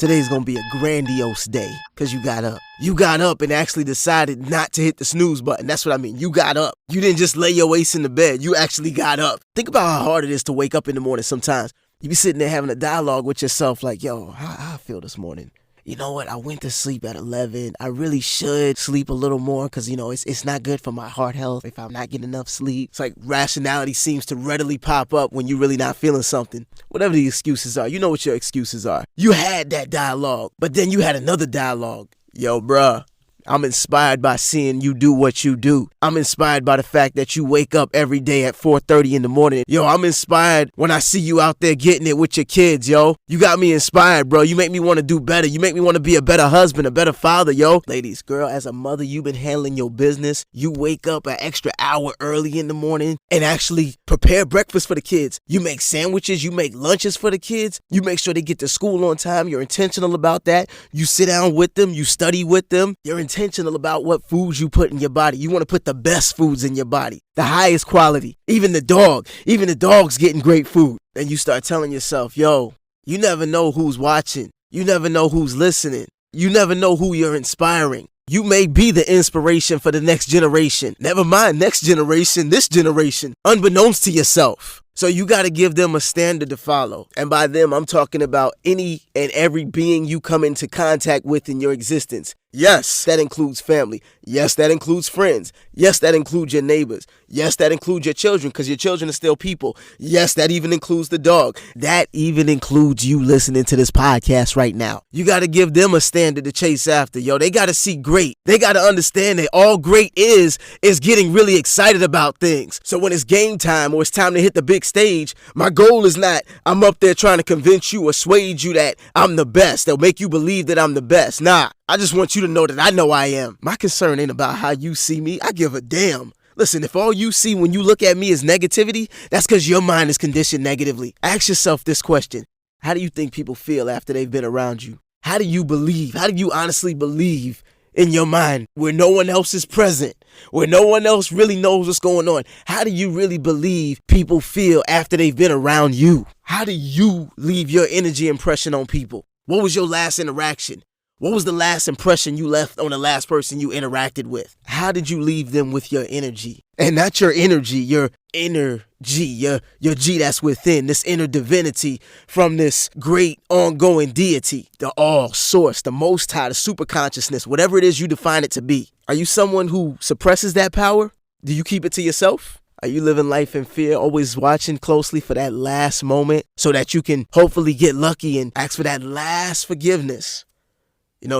Today's gonna be a grandiose day because you got up. You got up and actually decided not to hit the snooze button. That's what I mean. You got up. You didn't just lay your ace in the bed. You actually got up. Think about how hard it is to wake up in the morning sometimes. You be sitting there having a dialogue with yourself like, yo, how I feel this morning? You know what? I went to sleep at 11. I really should sleep a little more because, it's not good for my heart health if I'm not getting enough sleep. It's like rationality seems to readily pop up when you're really not feeling something. Whatever the excuses are, you know what your excuses are. You had that dialogue, but then you had another dialogue. Yo, bruh. I'm inspired by seeing you do what you do. I'm inspired by the fact that you wake up every day at 4:30 in the morning. Yo, I'm inspired when I see you out there getting it with your kids, yo. You got me inspired, bro. You make me want to do better. You make me want to be a better husband, a better father, yo. Ladies, girl, as a mother, you've been handling your business. You wake up an extra hour early in the morning and actually prepare breakfast for the kids. You make sandwiches. You make lunches for the kids. You make sure they get to school on time. You're intentional about that. You sit down with them. You study with them. You're intentional about what foods you put in your body. You want to put the best foods in your body, the highest quality. Even the dog's getting great food. And you start telling yourself, yo, you never know who's watching. You never know who's listening. You never know who you're inspiring. You may be the inspiration for the next generation. Never mind next generation, this generation, unbeknownst to yourself. So you got to give them a standard to follow. And by them, I'm talking about any and every being you come into contact with in your existence. Yes, that includes family. Yes, that includes friends. Yes, that includes your neighbors. Yes, that includes your children because your children are still people. Yes, that even includes the dog. That even includes you listening to this podcast right now. You got to give them a standard to chase after, yo. They got to see great. They got to understand that all great is getting really excited about things. So when it's game time or it's time to hit the big stage, my goal is not I'm up there trying to convince you or sway you that I'm the best. They'll make you believe that I'm the best. Nah. I just want you to know that I know I am. My concern ain't about how you see me. I give a damn. Listen, if all you see when you look at me is negativity, that's because your mind is conditioned negatively. Ask yourself this question. How do you think people feel after they've been around you? How do you believe? How do you honestly believe in your mind where no one else is present, where no one else really knows what's going on? How do you really believe people feel after they've been around you? How do you leave your energy impression on people? What was your last interaction? What was the last impression you left on the last person you interacted with? How did you leave them with your energy? And not your energy, your inner G, your G that's within, this inner divinity from this great ongoing deity, the all source, the most high, the super consciousness, whatever it is you define it to be. Are you someone who suppresses that power? Do you keep it to yourself? Are you living life in fear, always watching closely for that last moment so that you can hopefully get lucky and ask for that last forgiveness?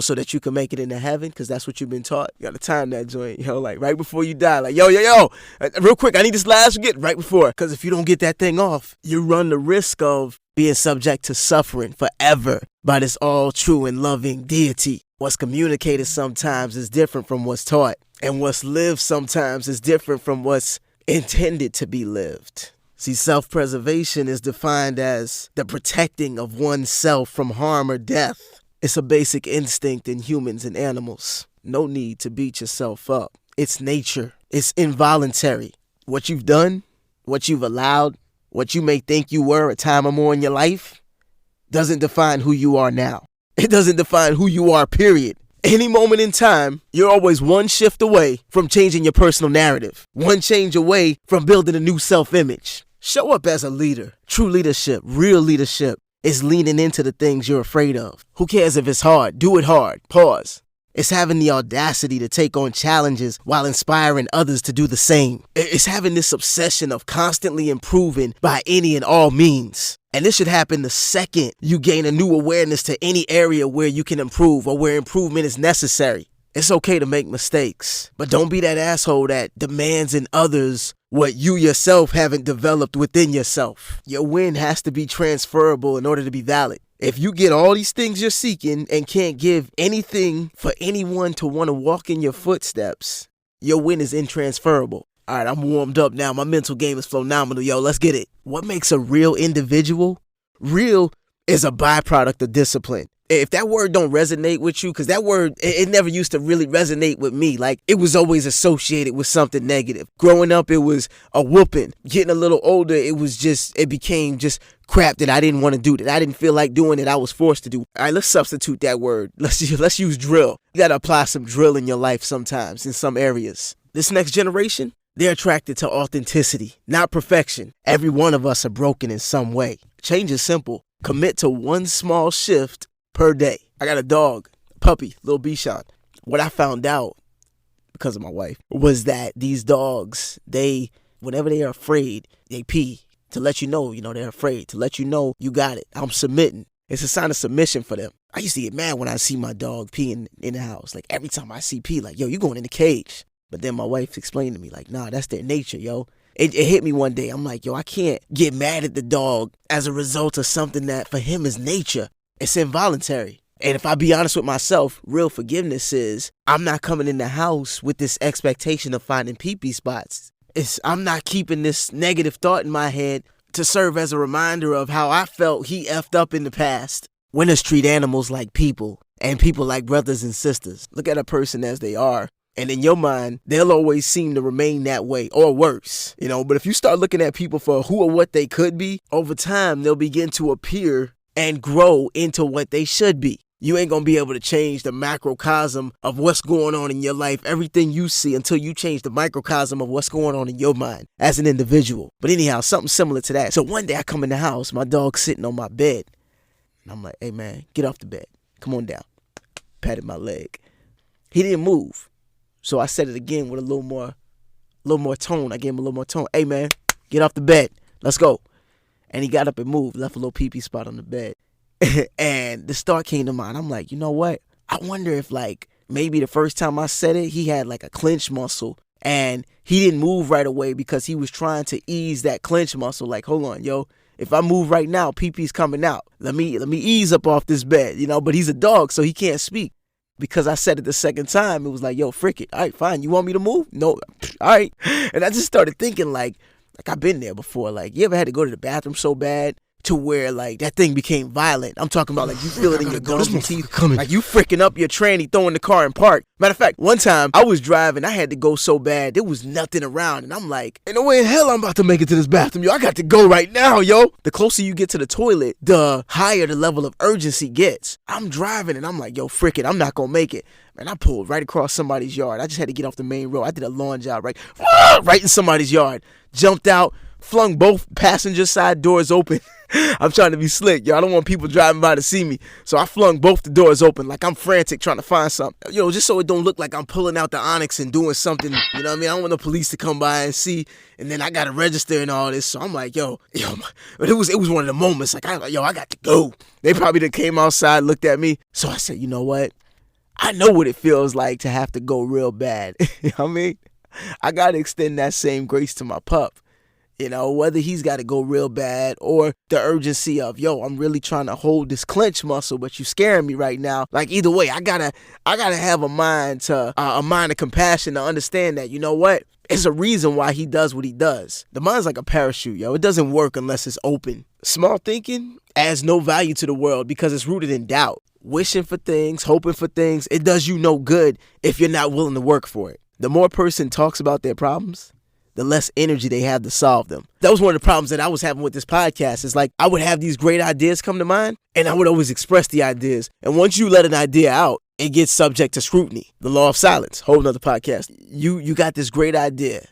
So that you can make it into heaven, because that's what you've been taught. You got to time that joint, like right before you die. Like, yo, real quick, I need this last forget right before. Because if you don't get that thing off, you run the risk of being subject to suffering forever by this all true and loving deity. What's communicated sometimes is different from what's taught. And what's lived sometimes is different from what's intended to be lived. See, self-preservation is defined as the protecting of oneself from harm or death. It's a basic instinct in humans and animals. No need to beat yourself up. It's nature. It's involuntary. What you've done, what you've allowed, what you may think you were a time or more in your life doesn't define who you are now. It doesn't define who you are, period. Any moment in time, you're always one shift away from changing your personal narrative. One change away from building a new self-image. Show up as a leader. True leadership, real leadership. It's leaning into the things you're afraid of. Who cares if it's hard? Do it hard. Pause. It's having the audacity to take on challenges while inspiring others to do the same. It's having this obsession of constantly improving by any and all means. And this should happen the second you gain a new awareness to any area where you can improve or where improvement is necessary. It's okay to make mistakes, but don't be that asshole that demands in others what you yourself haven't developed within yourself. Your win has to be transferable in order to be valid. If you get all these things you're seeking and can't give anything for anyone to want to walk in your footsteps, your win is intransferable. All right, I'm warmed up now. My mental game is phenomenal. Yo, let's get it. What makes a real individual? Real is a byproduct of discipline. If that word don't resonate with you, because that word, it never used to really resonate with me. Like, it was always associated with something negative. Growing up, it was a whooping. Getting a little older, it became just crap that I didn't want to do, that I didn't feel like doing, that I was forced to do. All right, let's substitute that word. Let's use drill. You got to apply some drill in your life sometimes, in some areas. This next generation, they're attracted to authenticity, not perfection. Every one of us are broken in some way. Change is simple. Commit to one small shift per day. I got a dog, puppy, little Bichon. What I found out, because of my wife, was that these dogs, whenever they are afraid, they pee to let you know, they're afraid, to let you know you got it. I'm submitting. It's a sign of submission for them. I used to get mad when I see my dog peeing in the house. Like, every time I see pee, like, yo, you going in the cage. But then my wife explained to me, like, nah, that's their nature, yo. It hit me one day. I'm like, yo, I can't get mad at the dog as a result of something that for him is nature. It's involuntary. And if I be honest with myself, real forgiveness is I'm not coming in the house with this expectation of finding pee-pee spots. I'm not keeping this negative thought in my head to serve as a reminder of how I felt he effed up in the past. Winners treat animals like people and people like brothers and sisters. Look at a person as they are. And in your mind, they'll always seem to remain that way or worse, But if you start looking at people for who or what they could be, over time, they'll begin to appear and grow into what they should be. You ain't going to be able to change the macrocosm of what's going on in your life, everything you see, until you change the microcosm of what's going on in your mind as an individual. But anyhow, something similar to that. So one day I come in the house, my dog's sitting on my bed. And I'm like, hey, man, get off the bed. Come on down. Patted my leg. He didn't move. So I said it again with a little more tone. I gave him a little more tone. Hey, man, get off the bed. Let's go. And he got up and moved, left a little pee-pee spot on the bed. And the thought came to mind. I'm like, you know what? I wonder if, maybe the first time I said it, he had, a clench muscle. And he didn't move right away because he was trying to ease that clench muscle. Like, hold on, yo. If I move right now, pee-pee's coming out. Let me ease up off this bed, But he's a dog, so he can't speak. Because I said it the second time, it was like, yo, frick it. All right, fine. You want me to move? No. All right. And I just started thinking, like I've been there before. Like, you ever had to go to the bathroom so bad to where, that thing became violent? I'm talking about, you feel it in your gums and teeth. Like, you freaking up your tranny, throwing the car in park. Matter of fact, one time I was driving. I had to go so bad. There was nothing around. And I'm like, ain't no way in hell I'm about to make it to this bathroom, yo. I got to go right now, yo. The closer you get to the toilet, the higher the level of urgency gets. I'm driving and I'm like, yo, frick it. I'm not going to make it. Man, I pulled right across somebody's yard. I just had to get off the main road. I did a lawn job right in somebody's yard. Jumped out, flung both passenger side doors open. I'm trying to be slick, yo. I don't want people driving by to see me. So I flung both the doors open like I'm frantic trying to find something. Just so it don't look like I'm pulling out the Onyx and doing something, you know what I mean? I don't want the police to come by and see, and then I got to register and all this. So I'm like, but it was one of the moments, I got to go. They probably done came outside, looked at me. So I said, you know what? I know what it feels like to have to go real bad. You know what I mean? I got to extend that same grace to my pup. Whether he's got to go real bad or the urgency of, yo, I'm really trying to hold this clench muscle, but you scaring me right now. Like, either way, I gotta have a mind of compassion to understand that, you know what? It's a reason why he does what he does. The mind's like a parachute, yo. It doesn't work unless it's open. Small thinking adds no value to the world because it's rooted in doubt. Wishing for things, hoping for things, it does you no good if you're not willing to work for it. The more a person talks about their problems, the less energy they have to solve them. That was one of the problems that I was having with this podcast. It's like I would have these great ideas come to mind, and I would always express the ideas. And once you let an idea out, it gets subject to scrutiny. The law of silence, whole nother podcast. You got this great idea.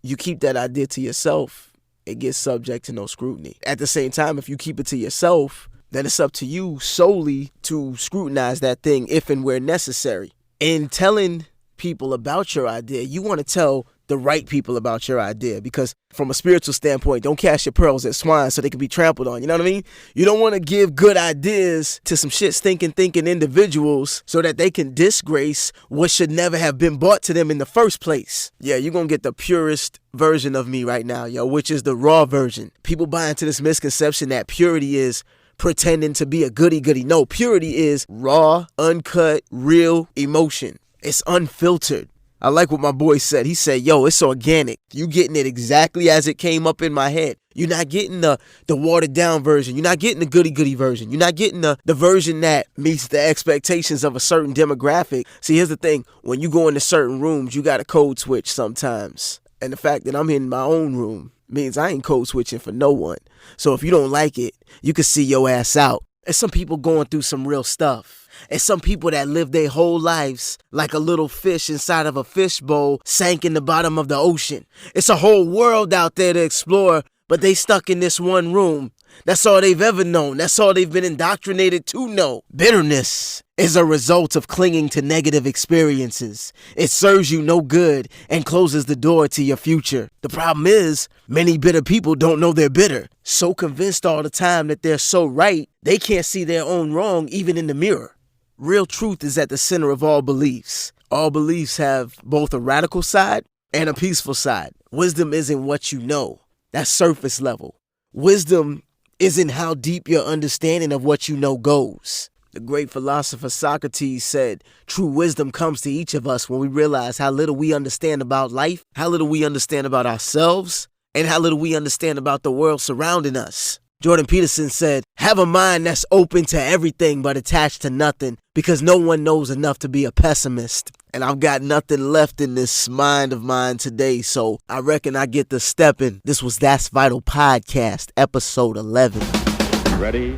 You keep that idea to yourself, it gets subject to no scrutiny. At the same time, if you keep it to yourself, then it's up to you solely to scrutinize that thing if and where necessary. In telling people about your idea, you want to tell the right people about your idea, because from a spiritual standpoint, don't cast your pearls at swine so they can be trampled on. You know what I mean? You don't want to give good ideas to some shit thinking individuals so that they can disgrace what should never have been brought to them in the first place. Yeah, you're going to get the purest version of me right now, yo, which is the raw version. People buy into this misconception that purity is pretending to be a goody-goody. No, purity is raw, uncut, real emotion. It's unfiltered. I like what my boy said. He said, yo, it's organic. You getting it exactly as it came up in my head. You're not getting the watered down version. You're not getting the goody version. You're not getting the version that meets the expectations of a certain demographic. See, here's the thing. When you go into certain rooms, you got to code switch sometimes. And the fact that I'm in my own room means I ain't code switching for no one. So if you don't like it, you can see your ass out. And some people going through some real stuff. And some people that live their whole lives like a little fish inside of a fishbowl sank in the bottom of the ocean. It's a whole world out there to explore, but they stuck in this one room. That's all they've ever known. That's all they've been indoctrinated to know. Bitterness is a result of clinging to negative experiences. It serves you no good and closes the door to your future. The problem is, many bitter people don't know they're bitter. So convinced all the time that they're so right, they can't see their own wrong even in the mirror. Real truth is at the center of all beliefs. All beliefs have both a radical side and a peaceful side. Wisdom isn't what you know. That's surface level. Wisdom isn't how deep your understanding of what you know goes. The great philosopher Socrates said, true wisdom comes to each of us when we realize how little we understand about life, how little we understand about ourselves, and how little we understand about the world surrounding us. Jordan Peterson said, have a mind that's open to everything but attached to nothing, because no one knows enough to be a pessimist. And I've got nothing left in this mind of mine today, so I reckon I get to stepping. This was That's Vital Podcast, episode 11. Ready?